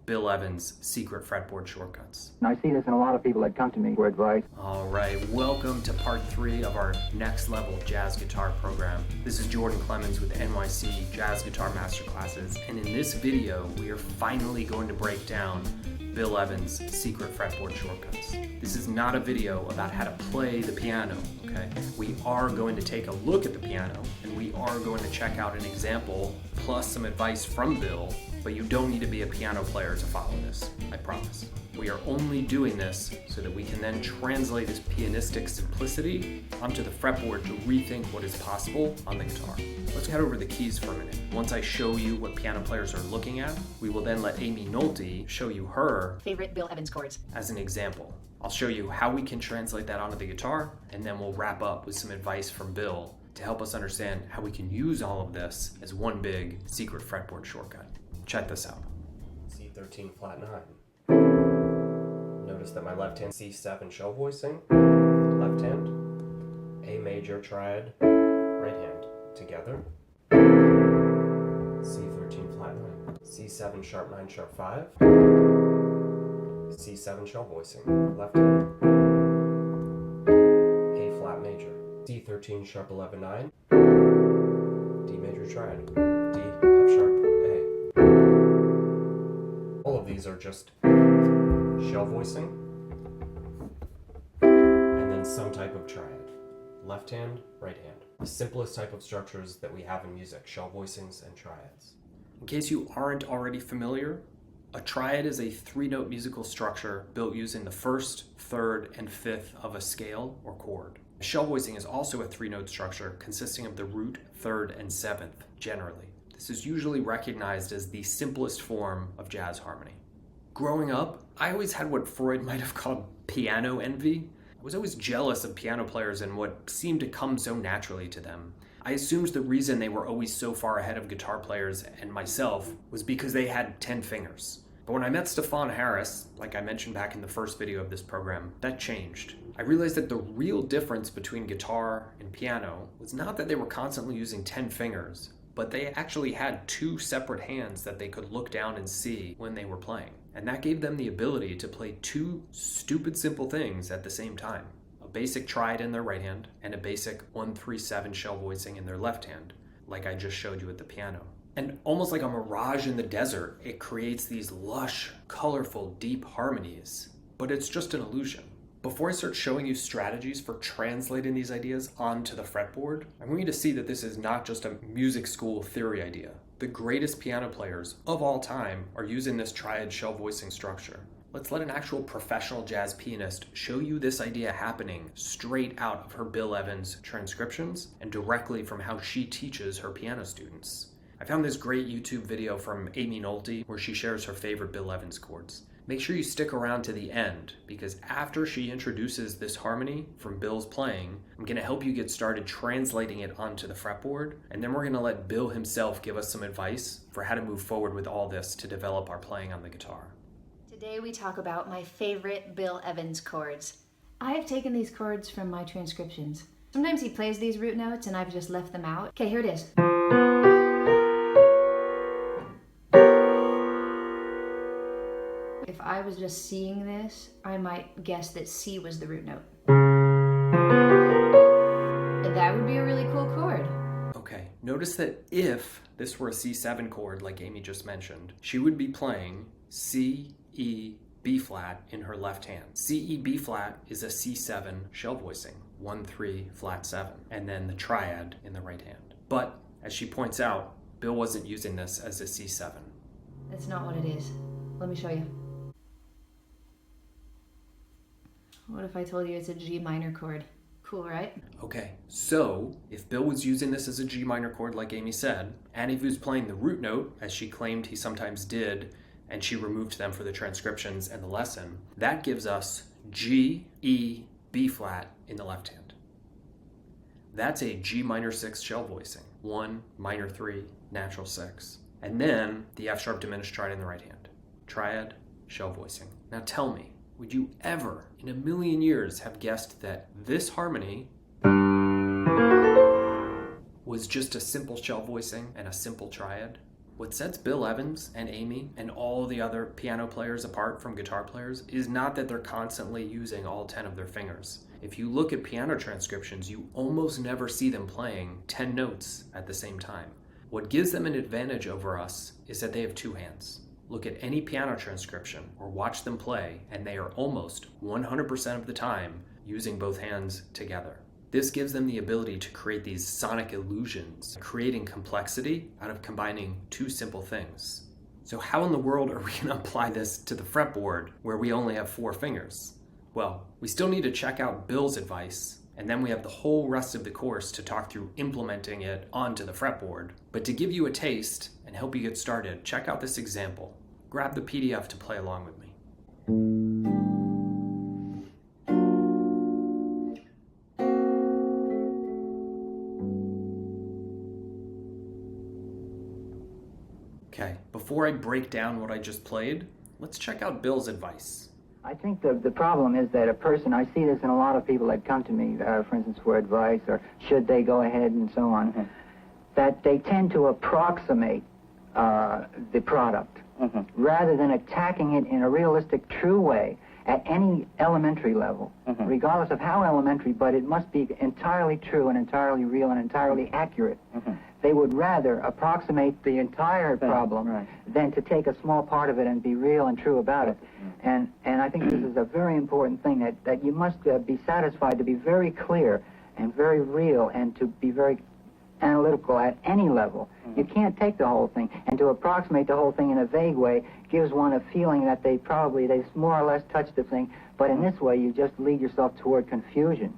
Bill Evans' secret fretboard shortcuts. And I see this in a lot of people that come to me for advice. All right, welcome to part 3 of our next level jazz guitar program. This is Jordan Klemons with NYC Jazz Guitar Masterclasses, and in this video, we are finally going to break down Bill Evans' secret fretboard shortcuts. This is not a video about how to play the piano, okay? We are going to take a look at the piano, and we are going to check out an example, plus some advice from Bill, but you don't need to be a piano player to follow this, I promise. We are only doing this so that we can then translate this pianistic simplicity onto the fretboard to rethink what is possible on the guitar. Let's head over the keys for a minute. Once I show you what piano players are looking at, we will then let Aimee Nolte show you her favorite Bill Evans chords as an example. I'll show you how we can translate that onto the guitar, and then we'll wrap up with some advice from Bill to help us understand how we can use all of this as one big secret fretboard shortcut. Check this out. C13 flat 9. Notice that my left hand C7 shell voicing, left hand, A major triad, right hand, together, C13 flat 9, C7 sharp 9 sharp 5, C7 shell voicing, left hand, A flat major, C13 sharp 11 9, D major triad, D F sharp A. All of these are just shell voicing, and then some type of triad. Left hand, right hand. The simplest type of structures that we have in music, shell voicings and triads. In case you aren't already familiar, a triad is a 3-note musical structure built using the 1st, 3rd, and 5th of a scale or chord. A shell voicing is also a 3-note structure consisting of the root, 3rd, and 7th, generally. This is usually recognized as the simplest form of jazz harmony. Growing up, I always had what Freud might have called piano envy. I was always jealous of piano players and what seemed to come so naturally to them. I assumed the reason they were always so far ahead of guitar players and myself was because they had 10 fingers. But when I met Stefan Harris, like I mentioned back in the first video of this program, that changed. I realized that the real difference between guitar and piano was not that they were constantly using 10 fingers, but they actually had 2 separate hands that they could look down and see when they were playing. And that gave them the ability to play 2 stupid simple things at the same time. A basic triad in their right hand and a basic 1-3-7 shell voicing in their left hand, like I just showed you at the piano. And almost like a mirage in the desert, it creates these lush, colorful, deep harmonies. But it's just an illusion. Before I start showing you strategies for translating these ideas onto the fretboard, I want you to see that this is not just a music school theory idea. The greatest piano players of all time are using this triad shell voicing structure. Let's let an actual professional jazz pianist show you this idea happening straight out of her Bill Evans transcriptions and directly from how she teaches her piano students. I found this great YouTube video from Aimee Nolte where she shares her favorite Bill Evans chords. Make sure you stick around to the end, because after she introduces this harmony from Bill's playing, I'm going to help you get started translating it onto the fretboard, and then we're going to let Bill himself give us some advice for how to move forward with all this to develop our playing on the guitar. Today we talk about my favorite Bill Evans chords. I have taken these chords from my transcriptions. Sometimes he plays these root notes and I've just left them out. Okay, here it is. If I was just seeing this, I might guess that C was the root note. And that would be a really cool chord. Okay, notice that if this were a C7 chord, like Aimee just mentioned, she would be playing C, E, B flat in her left hand. C, E, B flat is a C7 shell voicing, 1-3 flat 7, and then the triad in the right hand. But, as she points out, Bill wasn't using this as a C7. That's not what it is. Let me show you. What if I told you it's a G minor chord? Cool, right? Okay, so if Bill was using this as a G minor chord like Aimee said, and if he was playing the root note, as she claimed he sometimes did, and she removed them for the transcriptions and the lesson, that gives us G, E, B flat in the left hand. That's a G minor 6 shell voicing, 1, minor 3, natural 6. And then the F sharp diminished triad in the right hand. Triad, shell voicing. Now tell me, would you ever, in a million years, have guessed that this harmony was just a simple shell voicing and a simple triad? What sets Bill Evans and Aimee and all the other piano players apart from guitar players is not that they're constantly using all 10 of their fingers. If you look at piano transcriptions, you almost never see them playing 10 notes at the same time. What gives them an advantage over us is that they have two hands. Look at any piano transcription or watch them play, and they are almost 100% of the time using both hands together. This gives them the ability to create these sonic illusions, creating complexity out of combining two simple things. So how in the world are we going to apply this to the fretboard where we only have 4 fingers? Well, we still need to check out Bill's advice, and then we have the whole rest of the course to talk through implementing it onto the fretboard. But to give you a taste and help you get started, check out this example. Grab the PDF to play along with me. Okay, before I break down what I just played, let's check out Bill's advice. I think the problem is that a person, I see this in a lot of people that come to me, for instance, for advice, or should they go ahead and so on, that they tend to approximate the product rather than attacking it in a realistic, true way at any elementary level, regardless of how elementary, but it must be entirely true and entirely real and entirely accurate. They would rather approximate the entire problem than to take a small part of it and be real and true about it. And I think this is a very important thing, that you must be satisfied to be very clear and very real and to be very analytical at any level. You can't take the whole thing, and to approximate the whole thing in a vague way gives one a feeling that they more or less touched the thing, but in this way you just lead yourself toward confusion.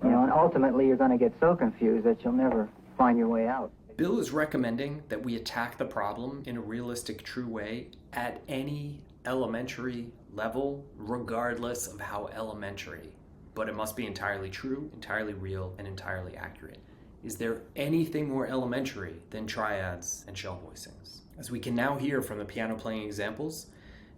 You know, and ultimately you're going to get so confused that you'll never find your way out. Bill is recommending that we attack the problem in a realistic, true way at any elementary level, regardless of how elementary. But it must be entirely true, entirely real, and entirely accurate. Is there anything more elementary than triads and shell voicings? As we can now hear from the piano playing examples,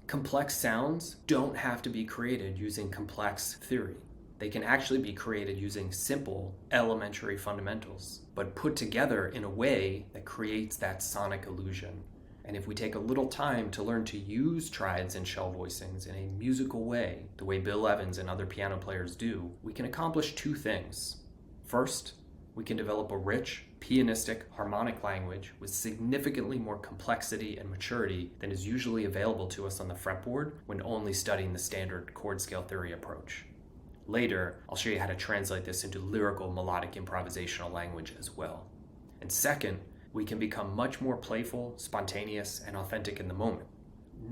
complex sounds don't have to be created using complex theory. They can actually be created using simple, elementary fundamentals, but put together in a way that creates that sonic illusion. And if we take a little time to learn to use triads and shell voicings in a musical way, the way Bill Evans and other piano players do, we can accomplish 2 things. First, we can develop a rich, pianistic, harmonic language with significantly more complexity and maturity than is usually available to us on the fretboard when only studying the standard chord scale theory approach. Later, I'll show you how to translate this into lyrical, melodic, improvisational language as well. And second, we can become much more playful, spontaneous, and authentic in the moment.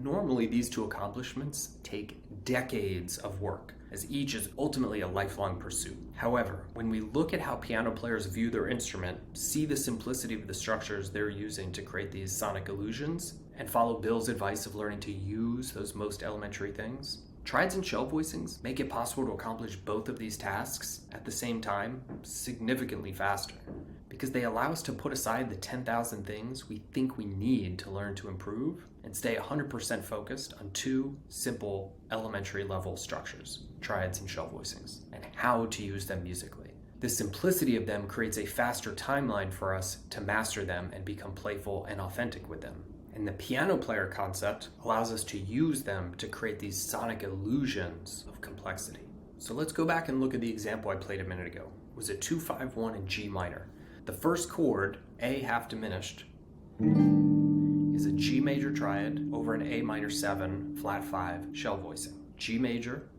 Normally, these 2 accomplishments take decades of work, as each is ultimately a lifelong pursuit. However, when we look at how piano players view their instrument, see the simplicity of the structures they're using to create these sonic illusions, and follow Bill's advice of learning to use those most elementary things, triads and shell voicings make it possible to accomplish both of these tasks at the same time significantly faster, because they allow us to put aside the 10,000 things we think we need to learn to improve and stay 100% focused on 2 simple elementary level structures, triads and shell voicings, and how to use them musically. The simplicity of them creates a faster timeline for us to master them and become playful and authentic with them. And the piano player concept allows us to use them to create these sonic illusions of complexity. So let's go back and look at the example I played a minute ago. It was a 2-5-1 in G minor. The first chord, A half diminished, is a G major triad over an A minor 7 flat 5 shell voicing. G major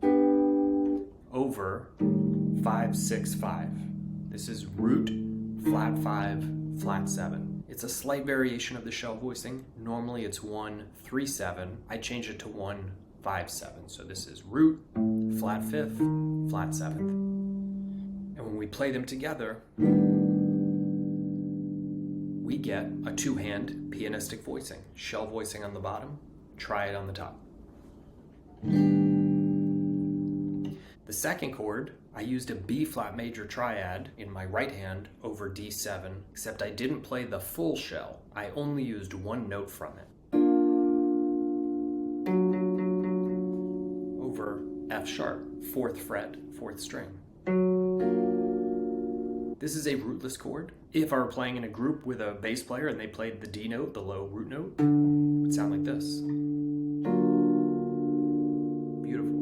over 5-6-5. This is root flat 5 flat 7. It's a slight variation of the shell voicing. Normally it's 1-3-7. I change it to 1-5-7. So this is root, flat 5th, flat 7th. And when we play them together, we get a 2-hand pianistic voicing. Shell voicing on the bottom, triad on the top. The second chord, I used a B flat major triad in my right hand over D7, except I didn't play the full shell. I only used 1 note from it. Over F sharp, 4th fret, 4th string. This is a rootless chord. If I were playing in a group with a bass player and they played the D note, the low root note, it would sound like this. Beautiful.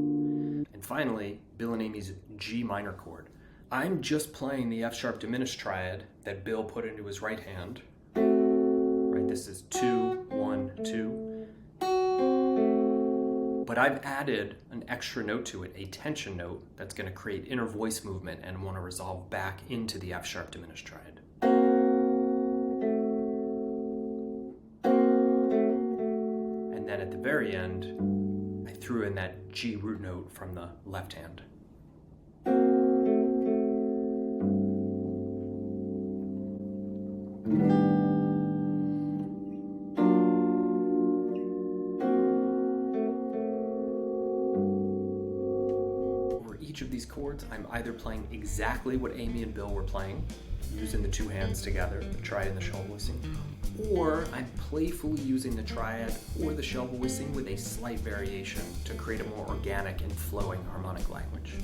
And finally, Bill and Aimee's G minor chord. I'm just playing the F sharp diminished triad that Bill put into his right hand. Right, this is 2, 1, 2. But I've added an extra note to it, a tension note, that's going to create inner voice movement and want to resolve back into the F sharp diminished triad. And then at the very end, I threw in that G root note from the left hand. Each of these chords, I'm either playing exactly what Aimee and Bill were playing, using the two hands together, the triad and the shell voicing, or I'm playfully using the triad or the shell voicing with a slight variation to create a more organic and flowing harmonic language.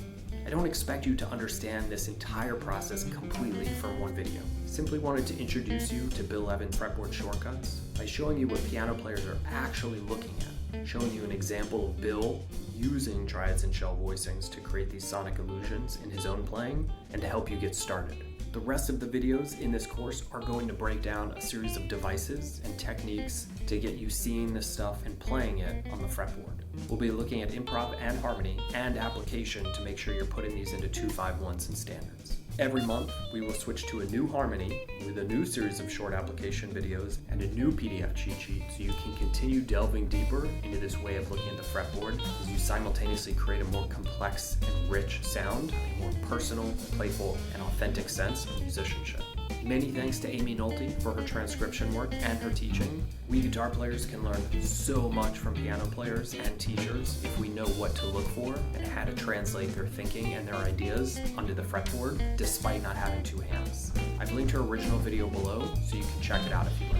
I don't expect you to understand this entire process completely from one video. Simply wanted to introduce you to Bill Evans' fretboard shortcuts by showing you what piano players are actually looking at, showing you an example of Bill using triads and shell voicings to create these sonic illusions in his own playing, and to help you get started. The rest of the videos in this course are going to break down a series of devices and techniques to get you seeing this stuff and playing it on the fretboard. We'll be looking at improv and harmony and application to make sure you're putting these into 2-5-1s and standards. Every month, we will switch to a new harmony with a new series of short application videos and a new PDF cheat sheet so you can continue delving deeper into this way of looking at the fretboard as you simultaneously create a more complex and rich sound, a more personal, playful, and authentic sense of musicianship. Many thanks to Aimee Nolte for her transcription work and her teaching. We guitar players can learn so much from piano players and teachers if we know what to look for and how to translate their thinking and their ideas onto the fretboard despite not having two hands. I've linked her original video below so you can check it out if you like.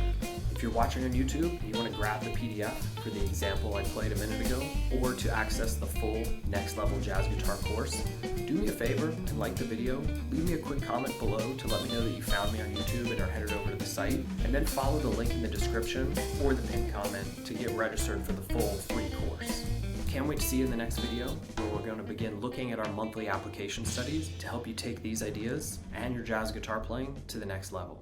If you're watching on YouTube and you want to grab the PDF for the example I played a minute ago, or to access the full Next Level Jazz Guitar course, do me a favor and like the video, leave me a quick comment below to let me know that you found me on YouTube and are headed over to the site, and then follow the link in the description or the pinned comment to get registered for the full free course. Can't wait to see you in the next video, where we're going to begin looking at our monthly application studies to help you take these ideas and your jazz guitar playing to the next level.